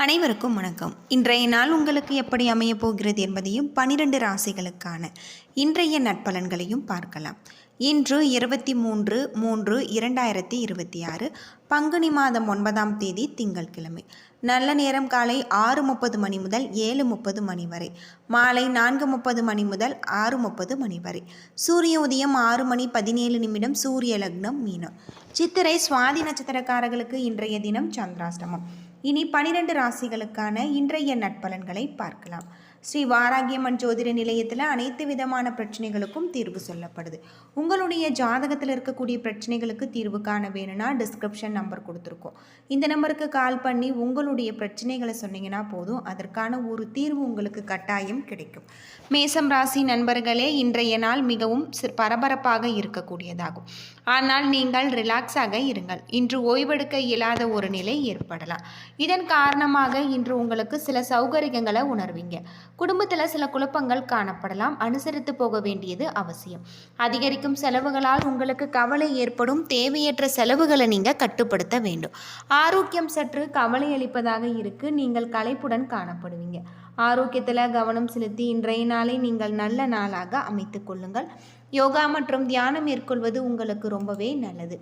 அனைவருக்கும் வணக்கம். இன்றைய நாள் உங்களுக்கு எப்படி அமையப் போகிறது என்பதையும் 12 ராசிகளுக்கான இன்றைய நட்பலன்களையும் பார்க்கலாம். இன்று 23/3/2026 பங்குனி மாதம் 9ஆம் தேதி திங்கட்கிழமை. நல்ல நேரம் காலை 6:30 மணி முதல் 7:30 மணி வரை, மாலை 4:30 மணி முதல் 6:30 மணி வரை. சூரிய உதயம் 6:17 சூரிய லக்னம் மீனம். சித்திரை சுவாதி நட்சத்திரக்காரர்களுக்கு இன்றைய தினம் சந்திராஷ்டமம். இனி 12 ராசிகளுக்கான இன்றைய நட்பலன்களை பார்க்கலாம். ஸ்ரீ வாராகியம்மன் ஜோதிட நிலையத்தில் அனைத்து விதமான பிரச்சனைகளுக்கும் தீர்வு சொல்லப்படுது. உங்களுடைய ஜாதகத்தில் இருக்கக்கூடிய பிரச்சனைகளுக்கு தீர்வு காண வேணும்னா டிஸ்கிரிப்ஷன் நம்பர் கொடுத்துருக்கோம். இந்த நம்பருக்கு கால் பண்ணி உங்களுடைய பிரச்சனைகளை சொன்னீங்கன்னா போதும், அதற்கான ஒரு தீர்வு உங்களுக்கு கட்டாயம் கிடைக்கும். மேசம் ராசி நண்பர்களே, இன்றைய நாள் மிகவும் பரபரப்பாக இருக்கக்கூடியதாகும். ஆனால் நீங்கள் ரிலாக்ஸாக இருங்கள். இன்று ஓய்வெடுக்க இயலாத ஒரு நிலை ஏற்படலாம். இதன் காரணமாக இன்று உங்களுக்கு சில சௌகரியங்களை உணர்வீங்க. குடும்பத்தில் சில குழப்பங்கள் காணப்படலாம். அனுசரித்து போக வேண்டியது அவசியம். அதிகரிக்கும் செலவுகளால் உங்களுக்கு கவலை ஏற்படும். தேவையற்ற செலவுகளை நீங்கள் கட்டுப்படுத்த வேண்டும். ஆரோக்கியம் சற்று கவலை அளிப்பதாக இருக்கு. நீங்கள் களைப்புடன் காணப்படுவீங்க. ஆரோக்கியத்தில் கவனம் செலுத்தி இன்றைய நாளை நீங்கள் நல்ல நாளாக அமைத்து கொள்ளுங்கள். யோகா மற்றும் தியானம் மேற்கொள்வது உங்களுக்கு ரொம்பவே நல்லது.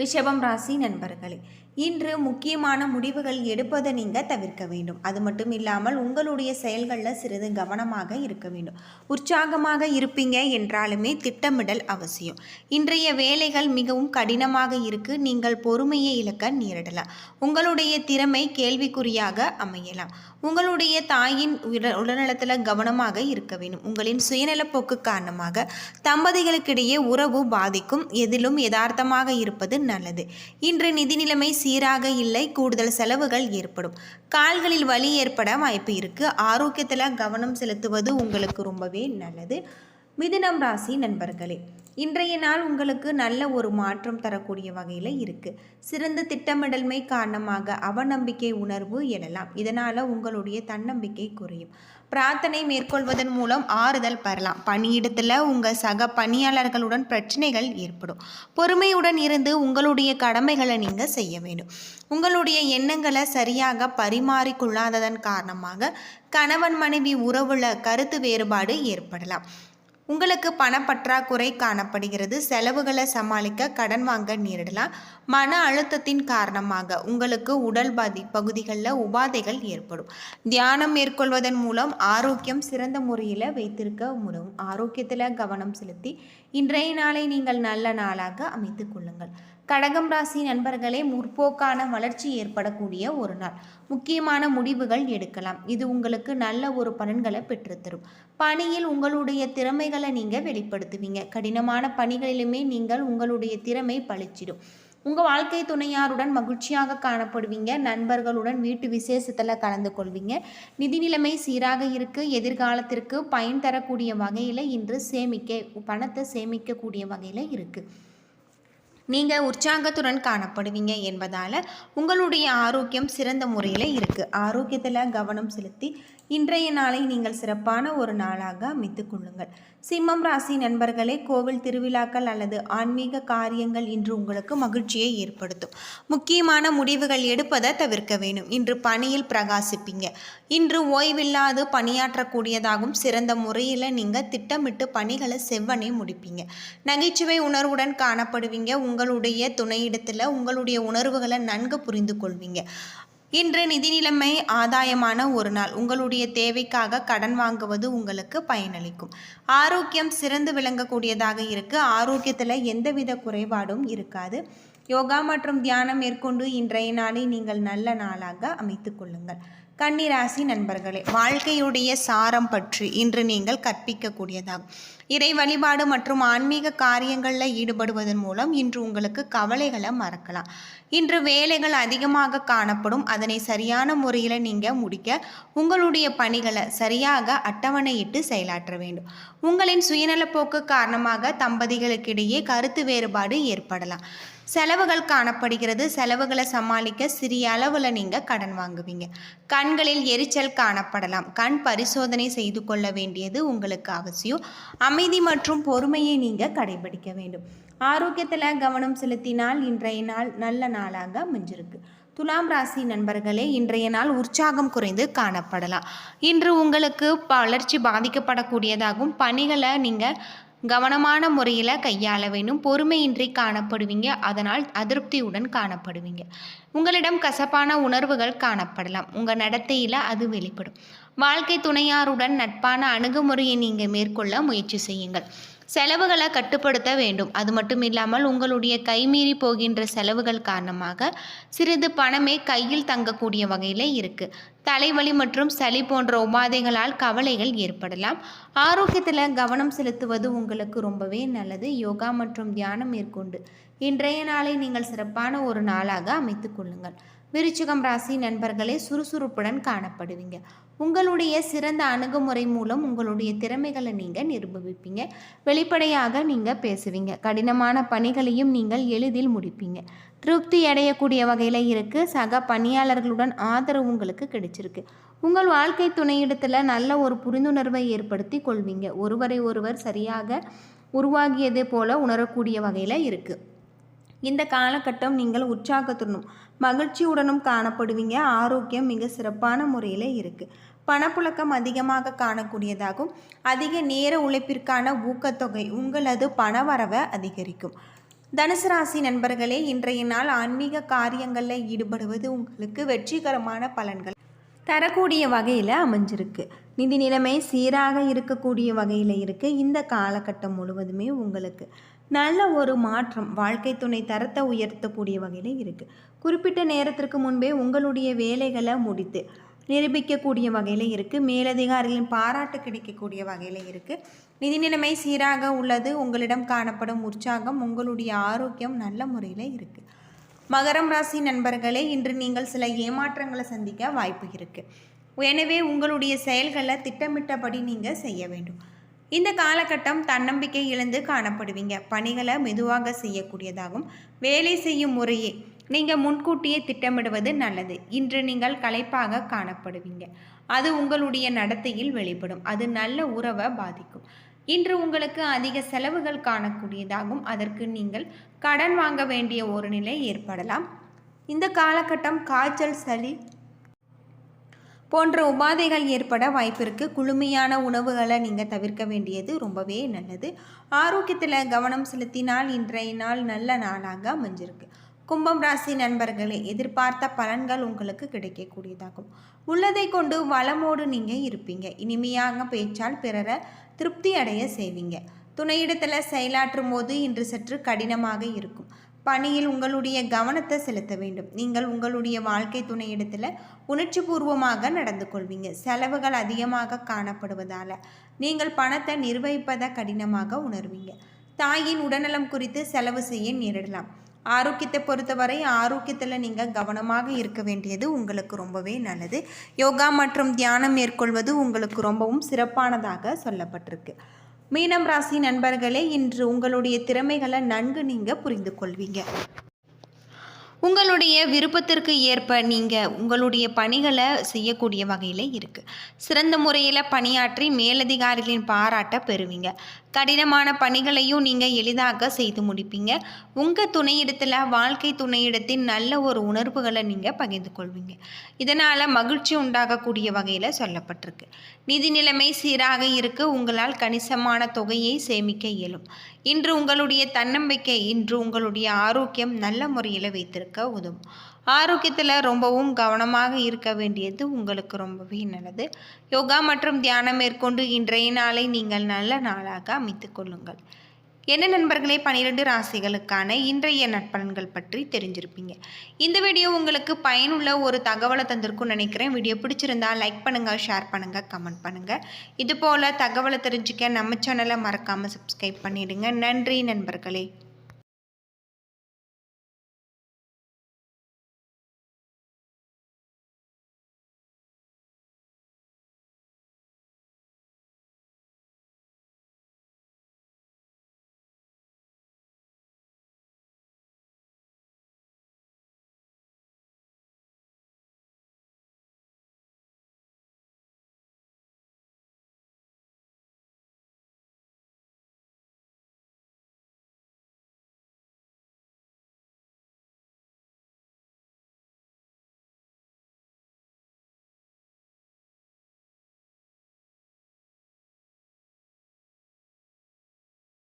ரிஷபம் ராசி நண்பர்களே, இன்று முக்கியமான முடிவுகள் எடுப்பதை நீங்கள் தவிர்க்க வேண்டும். அது மட்டும் இல்லாமல் உங்களுடைய செயல்களில் சிறிது கவனமாக இருக்க வேண்டும். உற்சாகமாக இருப்பீங்க என்றாலுமே திட்டமிடல் அவசியம். இன்றைய வேலைகள் மிகவும் கடினமாக இருக்கு. நீங்கள் பொறுமையை இழக்க நேரிடலாம். உங்களுடைய திறமை கேள்விக்குறியாக அமையலாம். உங்களுடைய தாயின் உடல்நலத்தில் கவனமாக இருக்க வேண்டும். உங்களின் சுயநலப்போக்கு காரணமாக தம்பதிகளுக்கிடையே உறவு பாதிக்கும். எதிலும் யதார்த்தமாக இருப்பது நல்லது. இன்று நிதி நிலைமை சீராக இல்லை. கூடுதல் செலவுகள் ஏற்படும். கால்களில் வலி ஏற்பட வாய்ப்பு இருக்கு. ஆரோக்கியத்தில் கவனம் செலுத்துவது உங்களுக்கு ரொம்பவே நல்லது. மிதுனம் ராசி நண்பர்களே, இன்றைய நாள் உங்களுக்கு நல்ல ஒரு மாற்றம் தரக்கூடிய வகையில் இருக்குது. சிறந்த திட்டமிடல்மை காரணமாக அவநம்பிக்கை உணர்வு எழலாம். இதனால் உங்களுடைய தன்னம்பிக்கை குறையும். பிரார்த்தனை மேற்கொள்வதன் மூலம் ஆறுதல் பெறலாம். பணியிடத்தில் உங்கள் சக பணியாளர்களுடன் பிரச்சனைகள் ஏற்படும். பொறுமையுடன் இருந்து உங்களுடைய கடமைகளை நீங்கள் செய்ய வேண்டும். உங்களுடைய எண்ணங்களை சரியாக பரிமாறிக்கொள்ளாததன் காரணமாக கணவன் மனைவி உறவுல கருத்து வேறுபாடு ஏற்படலாம். உங்களுக்கு பணப்பற்றாக்குறை காணப்படுகிறது. செலவுகளை சமாளிக்க கடன் வாங்க நேரிடலாம். மன அழுத்தத்தின் காரணமாக உங்களுக்கு உடல் பகுதிகளில் உபாதைகள் ஏற்படும். தியானம் மேற்கொள்வதன் மூலம் ஆரோக்கியம் சிறந்த முறையில் வைத்திருக்க முடியும். ஆரோக்கியத்தில் கவனம் செலுத்தி இன்றைய நாளை நீங்கள் நல்ல நாளாக அமைத்து கொள்ளுங்கள். கடகம் ராசி நண்பர்களே, முற்போக்கான வளர்ச்சி ஏற்படக்கூடிய ஒரு நாள். முக்கியமான முடிவுகள் எடுக்கலாம். இது உங்களுக்கு நல்ல ஒரு பலன்களை பெற்றுத்தரும். பணியில் உங்களுடைய திறமைகளை நீங்கள் வெளிப்படுத்துவீங்க. கடினமான பணிகளிலுமே நீங்கள் உங்களுடைய திறமை பளிச்சிடும். உங்கள் வாழ்க்கை துணையாருடன் மகிழ்ச்சியாக காணப்படுவீங்க. நண்பர்களுடன் வீட்டு விசேஷத்தில் கலந்து கொள்வீங்க. நிதி நிலைமை சீராக இருக்கு. எதிர்காலத்திற்கு பயன் தரக்கூடிய வகையில் இன்று பணத்தை சேமிக்கக்கூடிய வகையில் இருக்குது. நீங்கள் உற்சாகத்துடன் காணப்படுவீங்க என்பதால் உங்களுடைய ஆரோக்கியம் சிறந்த முறையில் இருக்குது. ஆரோக்கியத்தில் கவனம் செலுத்தி இன்றைய நாளை நீங்கள் சிறப்பான ஒரு நாளாக அமைத்து கொள்ளுங்கள். சிம்மம் ராசி நண்பர்களே, கோவில் திருவிழாக்கள் அல்லது ஆன்மீக காரியங்கள் இன்று உங்களுக்கு மகிழ்ச்சியை ஏற்படுத்தும். முக்கியமான முடிவுகள் எடுப்பதை தவிர்க்க வேண்டும். இன்று பணியில் பிரகாசிப்பீங்க. இன்று ஓய்வில்லாது பணியாற்றக்கூடியதாகவும் சிறந்த முறையில் நீங்கள் திட்டமிட்டு பணிகளை செவ்வனே முடிப்பீங்க. நகைச்சுவை உணர்வுடன் காணப்படுவீங்க. உங்களுடைய துணையிடத்தில் உங்களுடைய உணர்வுகளை நன்கு புரிந்து கொள்வீங்க. இன்று நிதி நிலைமை ஆதாயமான ஒரு நாள். உங்களுடைய தேவைக்காக கடன் வாங்குவது உங்களுக்கு பயனளிக்கும். ஆரோக்கியம் சிறந்து விளங்கக்கூடியதாக இருக்கு. ஆரோக்கியத்தில் எந்தவித குறைபாடும் இருக்காது. யோகா மற்றும் தியானம் மேற்கொண்டு இன்றைய நாளை நீங்கள் நல்ல நாளாக அமைத்து கொள்ளுங்கள். கன்னிராசி நண்பர்களே, வாழ்க்கையுடைய சாரம் பற்றி இன்று நீங்கள் கற்பிக்கக்கூடியதாகும். இறை வழிபாடு மற்றும் ஆன்மீக காரியங்களில் ஈடுபடுவதன் மூலம் இன்று உங்களுக்கு கவலைகளை மறக்கலாம். இன்று வேலைகள் அதிகமாக காணப்படும். அதனை சரியான முறையில் நீங்கள் முடிக்க உங்களுடைய பணிகளை சரியாக அட்டவணையிட்டு செயலாற்ற வேண்டும். உங்களின் சுயநலப்போக்கு காரணமாக தம்பதிகளுக்கிடையே கருத்து வேறுபாடு ஏற்படலாம். செலவுகள் காணப்படுகிறது. செலவுகளை சமாளிக்க சிறிய அளவில் நீங்கள் கடன் வாங்குவீங்க. கண்களில் எரிச்சல் காணப்படலாம். கண் பரிசோதனை செய்து கொள்ள வேண்டியது உங்களுக்கு அவசியம். அமைதி மற்றும் பொறுமையை நீங்கள் கடைபிடிக்க வேண்டும். ஆரோக்கியத்தில் கவனம் செலுத்தினால் இன்றைய நாள் நல்ல நாளாக அமைஞ்சிருக்கு. துலாம் ராசி நண்பர்களே, இன்றைய நாள் உற்சாகம் குறைந்து காணப்படலாம். இன்று உங்களுக்கு வளர்ச்சி பாதிக்கப்படக்கூடியதாகவும், பணிகளை நீங்கள் கவனமான முறையில் கையாள வேண்டும். பொறுமையின்றி காணப்படுவீங்க, அதனால் அதிருப்தியுடன் காணப்படுவீங்க. உங்களிடம் கசப்பான உணர்வுகள் காணப்படலாம், உங்கள் நடத்தையில் அது வெளிப்படும். வாழ்க்கை துணையாருடன் நட்பான அணுகுமுறையை நீங்கள் மேற்கொள்ள முயற்சி செய்யுங்கள். செலவுகளை கட்டுப்படுத்த வேண்டும். அது மட்டும் இல்லாமல் உங்களுடைய கைமீறி போகின்ற செலவுகள் காரணமாக சிறிது பணமே கையில் தங்கக்கூடிய வகையில் இருக்குது. தலைவலி மற்றும் சளி போன்ற உபாதைகளால் கவலைகள் ஏற்படலாம். ஆரோக்கியத்தில் கவனம் செலுத்துவது உங்களுக்கு ரொம்பவே நல்லது. யோகா மற்றும் தியானம் மேற்கொண்டு இன்றைய நாளை நீங்கள் சிறப்பான ஒரு நாளாக அமைத்துக் கொள்ளுங்கள். விருச்சிகம் ராசி நண்பர்களே, சுறுசுறுப்புடன் காணப்படுவீங்க. உங்களுடைய சிறந்த அணுகுமுறை மூலம் உங்களுடைய திறமைகளை நீங்கள் நிரூபிப்பீங்க. வெளிப்படையாக நீங்கள் பேசுவீங்க. கடினமான பணிகளையும் நீங்கள் எளிதில் முடிப்பீங்க. திருப்தி அடையக்கூடிய வகையில் இருக்குது. சக பணியாளர்களுடன் ஆதரவு உங்களுக்கு கிடைச்சிருக்கு. உங்கள் வாழ்க்கை துணையிடத்தில் நல்ல ஒரு புரிந்துணர்வை ஏற்படுத்தி கொள்வீங்க. ஒருவரை ஒருவர் சரியாக உருவாகியது போல உணரக்கூடிய வகையில் இருக்குது. இந்த காலகட்டம் நீங்கள் உற்சாகத்துடனும் மகிழ்ச்சியுடனும் காணப்படுவீங்க. ஆரோக்கியம் மிக சிறப்பான முறையில் இருக்குது. பணப்புழக்கம் அதிகமாக காணக்கூடியதாகும். அதிக நேர உழைப்பிற்கான ஊக்கத்தொகை உங்களது பணவரவை அதிகரிக்கும். தனுசு ராசி நண்பர்களே, இன்றைய நாள் ஆன்மீக காரியங்களில் ஈடுபடுவது உங்களுக்கு வெற்றிகரமான பலன்கள் தரக்கூடிய வகையில் அமைஞ்சிருக்கு. நிதி நிலைமை சீராக இருக்கக்கூடிய வகையில் இருக்குது. இந்த காலகட்டம் முழுவதுமே உங்களுக்கு நல்ல ஒரு மாற்றம், வாழ்க்கை துணை தரத்தை உயர்த்தக்கூடிய வகையில் இருக்குது. குறிப்பிட்ட நேரத்திற்கு முன்பே உங்களுடைய வேலைகளை முடித்து நிரூபிக்கக்கூடிய வகையில் இருக்குது. மேலதிகாரிகளின் பாராட்டு கிடைக்கக்கூடிய வகையில் இருக்குது. நிதி நிலைமை சீராக உள்ளது. உங்களிடம் காணப்படும் உற்சாகம், உங்களுடைய ஆரோக்கியம் நல்ல முறையில் இருக்குது. மகரம் ராசி நண்பர்களே, இன்று நீங்கள் சில ஏமாற்றங்களை சந்திக்க வாய்ப்பு இருக்குது. எனவே உங்களுடைய செயல்களை திட்டமிட்டபடி நீங்கள் செய்ய வேண்டும். இந்த காலகட்டம் தன்னம்பிக்கை இழந்து காணப்படுவீங்க. பணிகளை மெதுவாக செய்யக்கூடியதாகும். வேலை செய்யும் முறையே நீங்கள் முன்கூட்டியே திட்டமிடுவது நல்லது. இன்று நீங்கள் களைப்பாக காணப்படுவீங்க. அது உங்களுடைய நடத்தையில் வெளிப்படும். அது நல்ல உறவை பாதிக்கும். இன்று உங்களுக்கு அதிக செலவுகள் காணக்கூடியதாகும். அதற்கு நீங்கள் கடன் வாங்க வேண்டிய ஒரு நிலை ஏற்படலாம். இந்த காலகட்டம் காய்ச்சல், சளி போன்ற உபாதைகள் ஏற்பட வாய்ப்பிருக்கு. குளுமையான உணவுகளை நீங்கள் தவிர்க்க வேண்டியது ரொம்பவே நல்லது. ஆரோக்கியத்தில் கவனம் செலுத்தினால் இன்றைய நாள் நல்ல நாளாக அமைஞ்சிருக்கு. கும்பம் ராசி நண்பர்களே, எதிர்பார்த்த பலன்கள் உங்களுக்கு கிடைக்கக்கூடியதாகும். உள்ளதை கொண்டு வளமோடு நீங்கள் இருப்பீங்க. இனிமையாக பேச்சால் பிறரை திருப்தி அடைய செய்வீங்க. துணையிடத்தில் செயலாற்றும் போது இன்று சற்று கடினமாக இருக்கும். பணியில் உங்களுடைய கவனத்தை செலுத்த வேண்டும். நீங்கள் உங்களுடைய வாழ்க்கை துணையிடத்தில் உணர்ச்சி பூர்வமாக நடந்து கொள்வீங்க. செலவுகள் அதிகமாக காணப்படுவதால் நீங்கள் பணத்தை நிர்வகிப்பதை கடினமாக உணர்வீங்க. தாயின் உடல்நலம் குறித்து செலவு செய்ய நேரிடலாம். ஆரோக்கியத்தை பொறுத்தவரை ஆரோக்கியத்தில் நீங்கள் கவனமாக இருக்க வேண்டியது உங்களுக்கு ரொம்பவே நல்லது. யோகா மற்றும் தியானம் மேற்கொள்வது உங்களுக்கு ரொம்பவும் சிறப்பானதாக சொல்லப்பட்டிருக்கு. மீனம் ராசி நண்பர்களே, இன்று உங்களுடைய திறமைகளை நன்கு நீங்கள் புரிந்து கொள்வீங்க. உங்களுடைய விருப்பத்திற்கு ஏற்ப நீங்கள் உங்களுடைய பணிகளை செய்யக்கூடிய வகையில் இருக்குது. சிறந்த முறையில் பணியாற்றி மேலதிகாரிகளின் பாராட்ட பெறுவீங்க. கடினமான பணிகளையும் நீங்கள் எளிதாக செய்து முடிப்பீங்க. உங்கள் துணையிடத்தில் வாழ்க்கை துணையிடத்தின் நல்ல ஒரு உணர்வுகளை நீங்கள் பகிர்ந்து கொள்வீங்க. இதனால் மகிழ்ச்சி உண்டாகக்கூடிய வகையில் சொல்லப்பட்டிருக்கு. நிதி நிலைமை சீராக இருக்கு. உங்களால் கணிசமான தொகையை சேமிக்க இயலும். இன்று உங்களுடைய தன்னம்பிக்கை, இன்று உங்களுடைய ஆரோக்கியம் நல்ல முறையில் வைத்திருக்க உதவும். ஆரோக்கியத்தில் ரொம்பவும் கவனமாக இருக்க வேண்டியது உங்களுக்கு ரொம்பவே நல்லது. யோகா மற்றும் தியானம் மேற்கொண்டு இன்றைய நாளை நீங்கள் நல்ல நாளாக அமைத்துக் கொள்ளுங்கள். என்ன நண்பர்களே, 12 ராசிகளுக்கான இன்றைய நட்பலன்கள் பற்றி தெரிஞ்சிருப்பீங்க. இந்த வீடியோ உங்களுக்கு பயனுள்ள ஒரு தகவலை தந்திருக்கும்னு நினைக்கிறேன். வீடியோ பிடிச்சிருந்தா லைக் பண்ணுங்கள், ஷேர் பண்ணுங்கள், கமெண்ட் பண்ணுங்கள். இதுபோல் தகவலை தெரிஞ்சுக்க நம்ம சேனலை மறக்காமல் சப்ஸ்கிரைப் பண்ணிவிடுங்க. நன்றி நண்பர்களே.